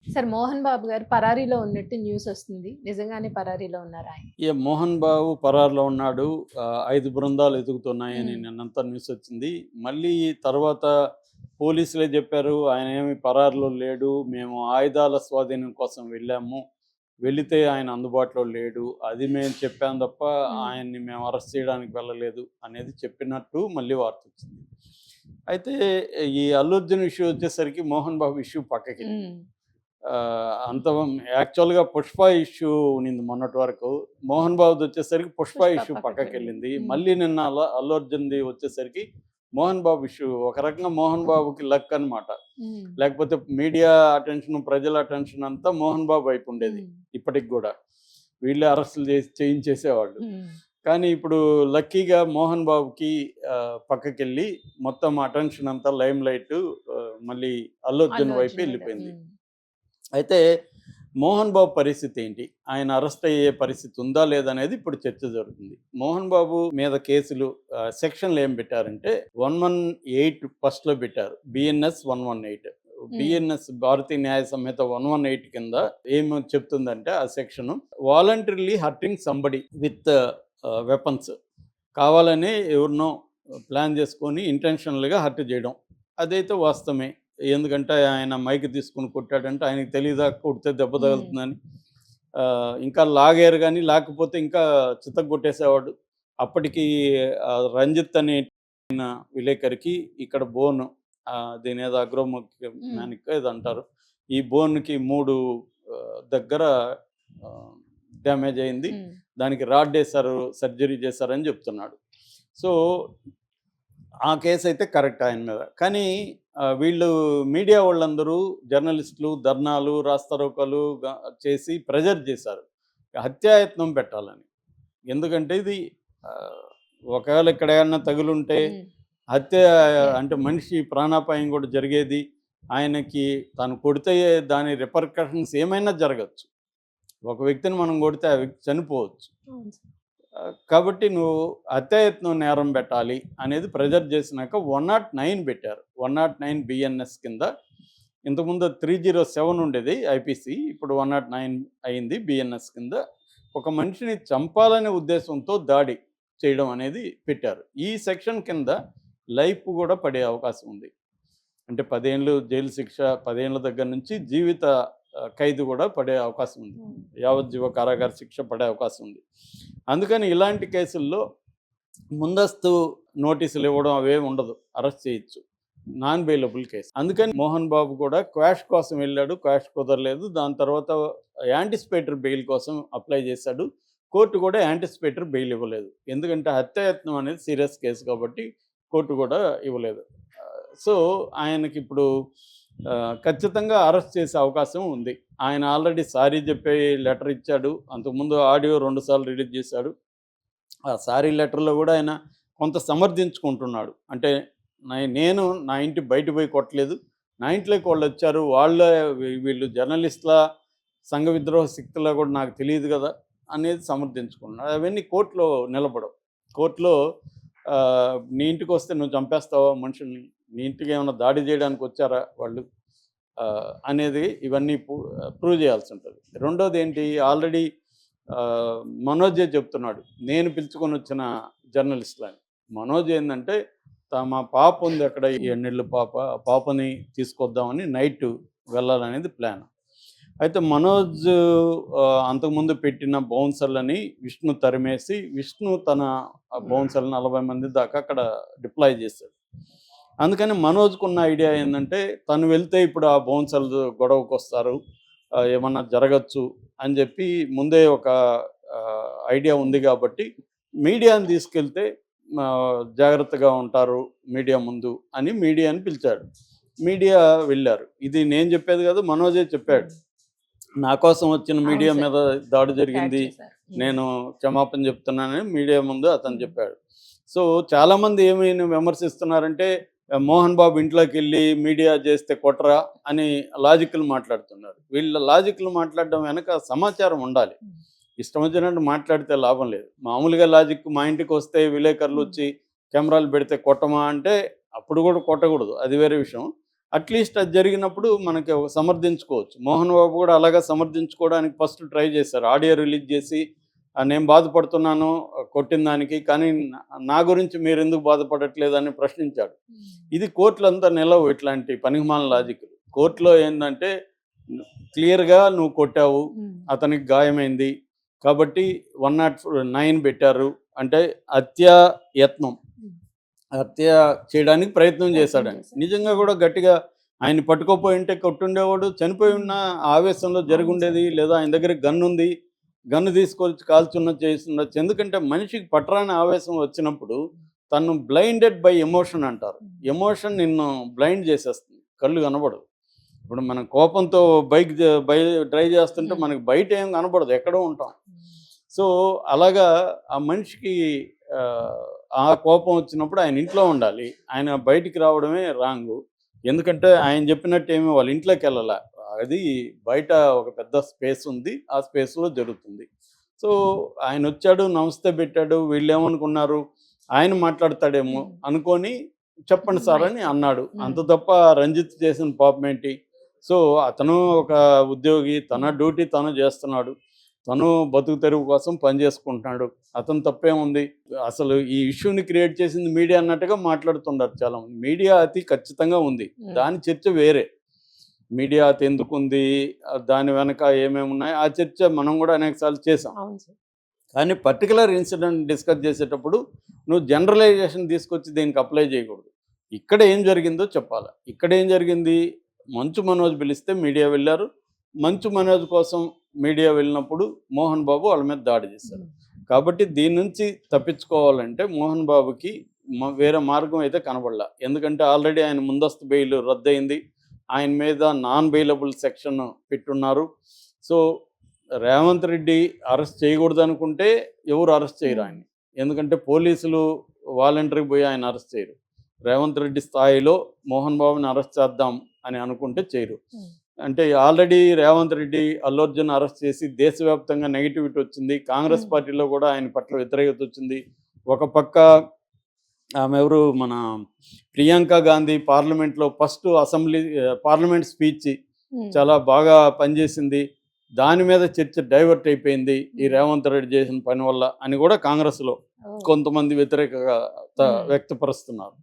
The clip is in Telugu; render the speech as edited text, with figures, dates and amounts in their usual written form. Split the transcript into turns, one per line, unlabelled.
సార్ 'మోహన్ బాబు' గారు పరారీలో ఉన్నట్టు న్యూస్ వస్తుంది. నిజంగానే పరారీలో ఉన్నారా ఆయన?
మోహన్ బాబు పరారులో ఉన్నాడు. 5 బృందాలు ఎతుకుతున్నాయని
హ్మ్.
నిన్నంతా న్యూస్ వచ్చింది. మళ్ళీ తర్వాత పోలీసులే చెప్పారు, ఆయన ఏమి పరారులో లేడు. మేము ఆయుధాల స్వాధీనం కోసం వెళ్ళాము. వెళితే ఆయన అందుబాటులో లేడు. అది మేము చెప్పాం తప్ప
హ్మ్.
ఆయన్ని మేము అరెస్ట్ చేయడానికి వెళ్ళలేదు అనేది చెప్పినట్టు మళ్ళీ వార్తొచ్చింది. అయితే ఈ అల్లు అర్జున్ ఇష్యూ వచ్చేసరికి మోహన్ బాబు ఇష్యూ పక్కకెళ్ళింది.
హ్మ్.
అంత యాక్చువల్‌గా 'పుష్ప' ఇష్యూ ఉన్నింది మొన్నటి వరకు. 'మోహన్ బాబు'ది వచ్చేసరికి 'పుష్ప'
'పుష్ప'
ఇష్యూ
పక్కకి వెళ్ళింది.
పక్కకెళ్ళింది.
హ్మ్.
మళ్ళీ నిన్న అల్లు అర్జున్‌ది వచ్చేసరికి 'మోహన్ బాబు' ఇష్యూ. ఒక రకంగా 'మోహన్ బాబుకి' లక్ అనమాట.
హ్మ్.
లేకపోతే మీడియా అటెన్షన్, ప్రజల అటెన్షన్ అంతా 'మోహన్ బాబు' వైపు ఉండేది
హ్మ్.
ఇప్పటికి గూడా. వీళ్ళే అరెస్టులు చేయించేసేవాళ్ళు.
హ్మ్.
కానీ ఇప్పుడు లక్కీగా 'మోహన్ బాబుకి' పక్కకెళ్ళి మొత్తం అటెన్షన్ అంతా లైమ్ లైటు మళ్ళీ అల్లు
అల్లు
అర్జున్ వైపే
అర్జున్ మీద.
ఎళ్ళిపోయింది.
హ్మ్.
అయితే 'మోహన్ బాబు' పరిస్థితి ఏంటి? ఆయన అరెస్ట్ అయ్యే పరిస్థితి ఉందా? లేదా? అనేది ఇప్పుడు చర్చ జరుగుతుంది. 'మోహన్ బాబు' మీద కేసులు సెక్షన్‌లు ఏం పెట్టారంటే 118 ఫస్ట్‌లో పెట్టారు. బీఎన్ఎస్ 118.
హ్మ్.
బీఎన్ఎస్ భారతీయ న్యాయ సంహిత 118 కింద ఏమి చెప్తుందంటే ఆ section voluntarily hurting somebody with weapons. కావాలని ఎవరినో ప్లాన్ చేసుకొని ఇంటెన్షనల్‌గా హర్ట్ చేయడం. అదైతే వాస్తవమే. ఎందుకంటే ఆయన మైక్ తీసుకొని కొట్టాడంటే ఆయనకి తెలీదా కొడితే దెబ్బ
హ్మ్.
తగులుతుందని. ఇంకా లాగారు గానీ, లేకపోతే ఇంకా చితగ్గొట్టేసేవాడు. అప్పటికి రంజిత్ అనే విలేకరికి ఇక్కడ బోను దీనేదో
హ్మ్.
అగ్రోమొక్యానికో ఏదో అంటారు. ఈ బోన్‌కి 3 దగ్గర ఆహ్, డ్యామేజ్ అయింది.
హ్మ్.
దానికి రాడ్డేశారు, సర్జరీ చేశారని చెప్తున్నాడు. సో, ఆ కేసయితే కరెక్ట్ ఆయన మీద. కానీ వీళ్ళు మీడియా వాళ్ళందరూ జర్నలిస్టులు ధర్నాలు, రాస్తారోకోలు చేసి ప్రెజర్ చేశారు. హత్యాయత్నం పెట్టాలని. ఎందుకంటే ఇది ఆహ్, ఒకవేళ ఇక్కడ ఏమన్నా తగులుంటే
హ్మ్.
హత్య అంటే
హత్యాయత్నం.
మనిషి ప్రాణాపాయం కూడా జరిగేది. ఆయనకి తను కొడితే దాని రిపర్కషన్స్ ఏమైనా జరగొచ్చు. ఒక వ్యక్తిని మనం కొడితే ఆ వ్యక్తి చనిపోవచ్చు.
అవును సార్.
కాబట్టి నువ్వు హత్యాయత్నం నేరం పెట్టాలి అనేది ప్రెజర్ చేసినాక 109 పెట్టారు. 109 బిఎన్ఎస్ కింద. ఇంతకుముందు 307 ఉండేది ఐపీసీ. ఇప్పుడు 109 అయింది బిఎన్ఎస్ కింద. ఒక మనిషిని చంపాలనే ఉద్దేశంతో దాడి చేయడం అనేది పెట్టారు. ఈ సెక్షన్ కింద లైఫ్ కూడా పడే అవకాశం ఉంది. అంటే 10 ఏళ్ళు జైలు శిక్ష, 10 ఏళ్ల దగ్గర నుంచి జీవిత ఖైదు కూడా పడే అవకాశం ఉంది.
హ్మ్.
యావజ్జీవ కారాగార శిక్ష పడే అవకాశం ఉంది. అందుకని ఇలాంటి కేసుల్లో ముందస్తు నోటీసులు ఇవ్వడం అవేమి ఉండదు. అరెస్ట్ చేయొచ్చు. Non bailable case. అందుకని మోహన్ బాబు కూడా క్వాష్ కోసం వెళ్ళాడు. క్వాష్ కుదరలేదు. దాని తర్వాత యాంటిసిపేటరీ బెయిల్ కోసం అప్లై చేశాడు. కోర్టు కూడా యాంటిసిపేటరీ బెయిల్ ఇవ్వలేదు. ఎందుకంటే హత్యాయత్నం అనేది సీరియస్ కేసు కాబట్టి కోర్టు కూడా ఇవ్వలేదు. సో, ఆయనకిప్పుడు ఖచ్చితంగా అరెస్ట్ చేసే అవకాశం ఉంది. ఆయన ఆల్రెడీ సారీ చెప్పి లెటర్ ఇచ్చాడు. అంతకుముందు ఆడియో 2 సార్లు రిలీజ్ చేశాడు. ఆ సారీ లెటర్‌లో గూడా ఆయన కొంత సమర్థించుకుంటున్నాడు. అంటే నేను నా ఇంటి బయట పోయి కొట్టలేదు. నా ఇంట్లోకి వాళ్ళొచ్చారు. వాళ్ళే వీళ్ళు జర్నలిస్ట్‌లా, సంఘ విద్రోహ శక్తులా గూడా నాకు తెలీదు గదా! అనేది సమర్థించుకున్నాడు. అవన్నీ కోర్ట్‌లో నిలబడవు. కోర్ట్‌లో నీ ఇంటికొస్తే నువ్వు చంపేస్తావా మనుషుల్ని? నీ ఇంటికేమన్నా దాడి జేయడానికొచ్చారా వాళ్ళు? అనేది ఇవన్నీ ప్రూవ్ చేయాల్సుంటది. రెండోదేంటి ఆల్రెడీ మనోజే చెప్తున్నాడు. నేను పిలుచుకొనొచ్చిన జర్నలిస్ట్‌లని. మనోజ్ ఏందంటే మా పాప ఉంది అక్కడ
హ్మ్.
7 నెలల పాప. ఆ పాపని తీసుకొద్దామని నైట్ వెళ్ళాలనేది ప్లాన్. అయితే మనోజ్ అంతకుముందు పెట్టిన బౌన్సర్‌లని విష్ణు తరిమేసి, విష్ణు తన బౌన్సర్‌లు 40 మంది దాకా అక్కడ డిప్లాయ్ చేశాడు. అందుకని మనోజ్‌కున్న ఐడియా ఏందంటే, తను వెళ్తే ఇప్పుడు ఆ బౌన్సర్లు గొడవకొస్తారు. ఏమన్నా జరగచ్చు అని జెప్పి ముందే ఒక ఐడియా ఉంది గాబట్టి, మీడియాని తీసుకెళ్తే జాగ్రత్తగా ఉంటారు మీడియా ముందు అని మీడియాని పిలిచాడు. మీడియా వెళ్ళారు. ఇది నేను జెప్పేది గాదు మనోజే చెప్పాడు.
హ్మ్.
నా కోసం వచ్చిన
అవును
మీడియా
సార్.
మీద దాడి
చాట్
జరిగింది.
చేశారు. హ్మ్.
నేను క్షమాపణ చెప్తున్నానని మీడియా ముందు అతను
హ్మ్.
చెప్పాడు. సో, చాలామంది ఏమైనా విమర్శిస్తున్నారంటే, మోహన్ బాబు ఇంట్లోకెళ్ళి మీడియా చేస్తే కొట్టరా అని లాజిక్‌లు మాట్లాడుతున్నారు. వీళ్ళ లాజిక్‌లు మాట్లాడడం వెనక సమాచారం ఉండాలి.
హ్మ్.
ఇష్టం వచ్చినట్టు మాట్లాడితే లాభం లేదు. మామూలుగా లాజిక్ మా ఇంటికొస్తే
హ్మ్.
విలేకరులొచ్చి కెమెరాలు పెడితే కొట్టమా అంటే, అప్పుడు కూడా కొట్టకూడదు. అది వేరే విషయం. అట్లీస్ట్ అది జరిగినప్పుడు మనకి ఒక సమర్థించుకోవచ్చు. మోహన్ బాబు కూడా అలాగా సమర్థించుకోవడానికి ఫస్ట్ ట్రై చేశారు. ఆడియో రిలీజ్ చేసి నేను బాధపడుతున్నాను కొట్టిన దానికి, కానీ నా గురించి మీరెందుకు బాధపడట్లేదని ప్రశ్నించాడు. ఇది కోర్టులంతా నిలవు ఇట్లాంటి పనికిమాలిన లాజిక్లు. కోర్టులో ఏందంటే క్లియర్‌గా నువ్వు కొట్టావు, అతనికి గాయమైంది కాబట్టి 109 పెట్టారు. అంటే యత్నం. హత్య చేయడానికి ప్రయత్నం చేశాడని. నిజంగా కూడా గట్టిగా ఆయన్ని పట్టుకోపోయి ఉంటే కొట్టుండేవాడు, చనిపోయి ఉన్న ఆవేశంలో జరుగుండేది. లేదా ఆయన దగ్గర గన్ ఉంది, గన్ను తీసుకొచ్చి చేస్తుండొచ్చు. ఎందుకంటే మనిషికి పట్టరాని ఆవేశం వచ్చినప్పుడు తను బ్లైండెడ్ బై ఎమోషన్ అంటారు. ఎమోషన్ నిన్ను బ్లైండ్ చేసేస్తుంది, కళ్ళు కనబడదు. ఇప్పుడు మనం కోపంతో బైక్ డ్రైవ్ చేస్తుంటే మనకి బయట ఏం కనబడదు, ఎక్కడో ఉంటాం. సో అలాగా ఆ మనిషికి ఆ కోపం వచ్చినప్పుడు ఆయన ఇంట్లో ఉండాలి, ఆయన బయటికి రావడమే రాంగు. ఎందుకంటే ఆయన చెప్పినట్టు ఏమీ వాళ్ళ ఇంట్లోకి వెళ్ళాల, అది బయట ఒక పెద్ద స్పేస్ ఉంది, ఆ స్పేస్లో జరుగుతుంది. సో ఆయన వచ్చాడు, నమస్తే పెట్టాడు, వీళ్ళు ఏమనుకున్నారు ఆయన మాట్లాడతాడేమో అనుకొని చెప్పండి సార్ అని అన్నాడు. అంత తప్ప రంజిత్ చేసిన పాపం ఏంటి? సో అతను ఒక ఉద్యోగి, తన డ్యూటీ తను చేస్తున్నాడు, తను బతుకు తెరువు కోసం పనిచేసుకుంటున్నాడు, అతను తప్పేముంది? అసలు ఈ ఇష్యూని క్రియేట్ చేసింది మీడియా అన్నట్టుగా మాట్లాడుతున్నారు చాలామంది. మీడియా అతి ఖచ్చితంగా ఉంది, దాని చర్చ వేరే. మీడియా అతి ఎందుకు ఉంది, దాని వెనక ఏమేమి ఉన్నాయి, ఆ చర్చ మనం కూడా అనేకసార్లు చేసాం. కానీ పర్టికులర్ ఇన్సిడెంట్ డిస్కస్ చేసేటప్పుడు నువ్వు జనరలైజేషన్ తీసుకొచ్చి దీనికి అప్లై చేయకూడదు. ఇక్కడ ఏం జరిగిందో చెప్పాలి. ఇక్కడ ఏం జరిగింది, మంచు మనోజ్ పిలిస్తే మీడియా వెళ్ళారు. మంచు మనోజ్ కోసం మీడియా వెళ్ళినప్పుడు మోహన్ బాబు వాళ్ళ మీద దాడి చేశారు. కాబట్టి దీని నుంచి తప్పించుకోవాలంటే మోహన్ బాబుకి వేరే మార్గం అయితే కనబడలా. ఎందుకంటే ఆల్రెడీ ఆయన ముందస్తు బెయిల్ రద్దయింది, ఆయన మీద నాన్ బెయిలబుల్ సెక్షన్ పెట్టున్నారు. సో రేవంత్ రెడ్డి అరెస్ట్ చేయకూడదు అనుకుంటే ఎవరు అరెస్ట్ చేయరు ఆయన్ని. ఎందుకంటే పోలీసులు వాలంటరీకి పోయి ఆయన అరెస్ట్ చేయరు. రేవంత్ రెడ్డి స్థాయిలో మోహన్ బాబుని అరెస్ట్ చేద్దాం అని అనుకుంటే చేయరు. అంటే ఆల్రెడీ రేవంత్ రెడ్డి అల్లు అర్జున్ అరెస్ట్ చేసి దేశవ్యాప్తంగా నెగిటివిటీ వచ్చింది. కాంగ్రెస్ పార్టీలో కూడా ఆయన పట్ల వ్యతిరేకత వచ్చింది. ఒక పక్క ఆమె ఎవరు, మన ప్రియాంక గాంధీ పార్లమెంట్లో ఫస్ట్ పార్లమెంట్ స్పీచ్ చాలా బాగా పనిచేసింది, దాని మీద చర్చ డైవర్ట్ అయిపోయింది ఈ రేవంత్ రెడ్డి చేసిన పని వల్ల అని కూడా కాంగ్రెస్లో కొంతమంది వ్యతిరేకత వ్యక్తపరుస్తున్నారు.